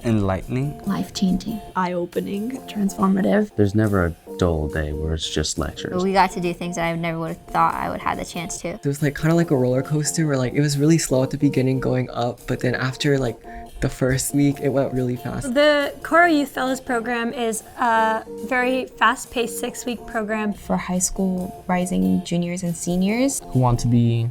Enlightening. Life-changing. Eye-opening. Transformative. There's never a dull day where it's just lectures. We got to do things that I never would have thought I would have the chance to. It was like kind of like a roller coaster where like it was really slow at the beginning going up, but then after like the first week it went really fast. The Coro Youth Fellows program is a very fast-paced 6-week program For high school rising juniors and seniors who want to be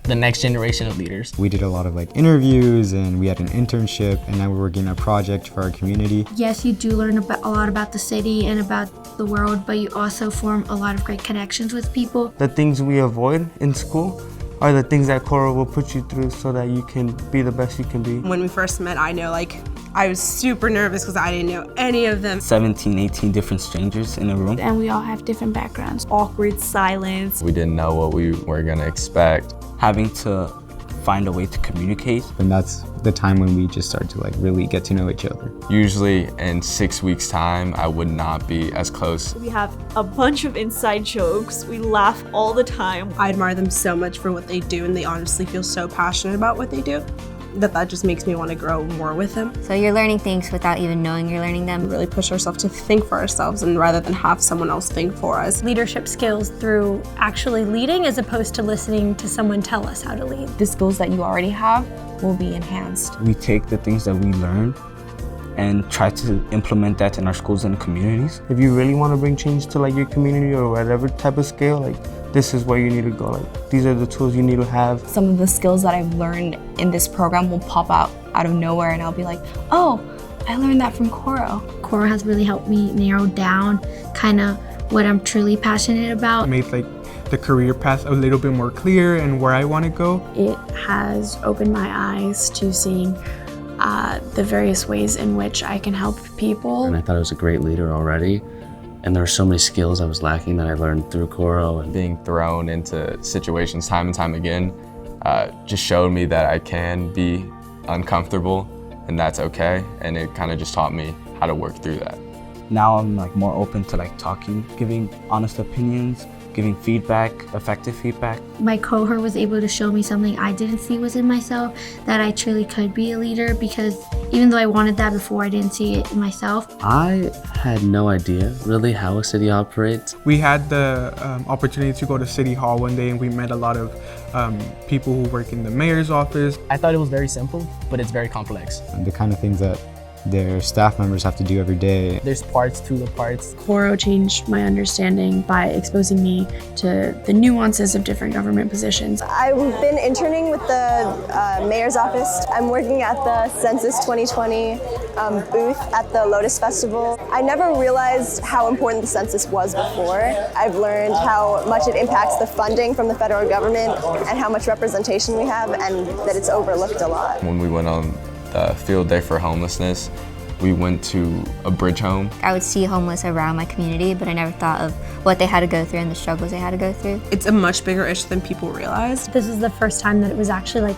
the next generation of leaders. We did a lot of like interviews, and we had an internship, and now we're working on a project for our community. Yes, you do learn a lot about the city and about the world, but you also form a lot of great connections with people. The things we avoid in school are the things that Coro will put you through so that you can be the best you can be. When we first met, I was super nervous because I didn't know any of them. 17, 18 different strangers in a room. And we all have different backgrounds. awkward silence. We didn't know what we were gonna expect. Having to find a way to communicate. And that's the time when we just start to like really get to know each other. Usually in 6 weeks' time, I would not be as close. We have a bunch of inside jokes. We laugh all the time. I admire them so much for what they do, and they honestly feel so passionate about what they do that just makes me want to grow more with them. So you're learning things without even knowing you're learning them. We really push ourselves to think for ourselves, and rather than have someone else think for us. leadership skills through actually leading as opposed to listening to someone tell us how to lead. The skills that you already have will be enhanced. We take the things that we learn and try to implement that in our schools and communities. If you really want to bring change to like your community or whatever type of scale, like this is where you need to go. Like these are the tools you need to have. Some of the skills that I've learned in this program will pop out of nowhere, and I'll be like, oh, I learned that from Coro. Coro has really helped me narrow down kind of what I'm truly passionate about. Made like the career path a little bit more clear and where I want to go. It has opened my eyes to seeing the various ways in which I can help people. And I thought I was a great leader already. And there were so many skills I was lacking that I learned through Coro. And Being thrown into situations time and time again just showed me that I can be uncomfortable, and that's okay. And it kind of just taught me how to work through that. Now I'm like more open to like talking, giving honest opinions, giving feedback, effective feedback. My cohort was able to show me something I didn't see was in myself, that I truly could be a leader, because even though I wanted that before, I didn't see it in myself. I had no idea really how a city operates. We had the opportunity to go to City Hall one day, and we met a lot of people who work in the mayor's office. I thought it was very simple, but it's very complex. And the kind of things that their staff members have to do every day. There's parts to the parts. Coro changed my understanding by exposing me to the nuances of different government positions. I've been interning with the mayor's office. I'm working at the Census 2020 booth at the Lotus Festival. I never realized how important the census was before. I've learned how much it impacts the funding from the federal government and how much representation we have, and that it's overlooked a lot. When we went on the field day for homelessness, we went to a bridge home. I would see homeless around my community, but I never thought of what they had to go through and the struggles they had to go through. It's a much bigger issue than people realize. This is the first time that it was actually like,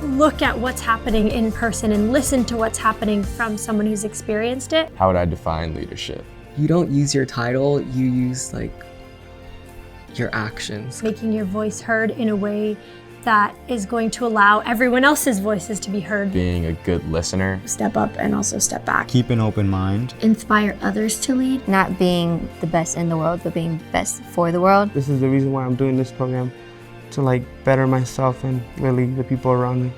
look at what's happening in person and listen to what's happening from someone who's experienced it. How would I define leadership? You don't use your title, you use like your actions. Making your voice heard in a way that is going to allow everyone else's voices to be heard. Being a good listener. Step up and also step back. Keep an open mind. Inspire others to lead. Not being the best in the world, but being best for the world. This is the reason why I'm doing this program, to like better myself and really the people around me.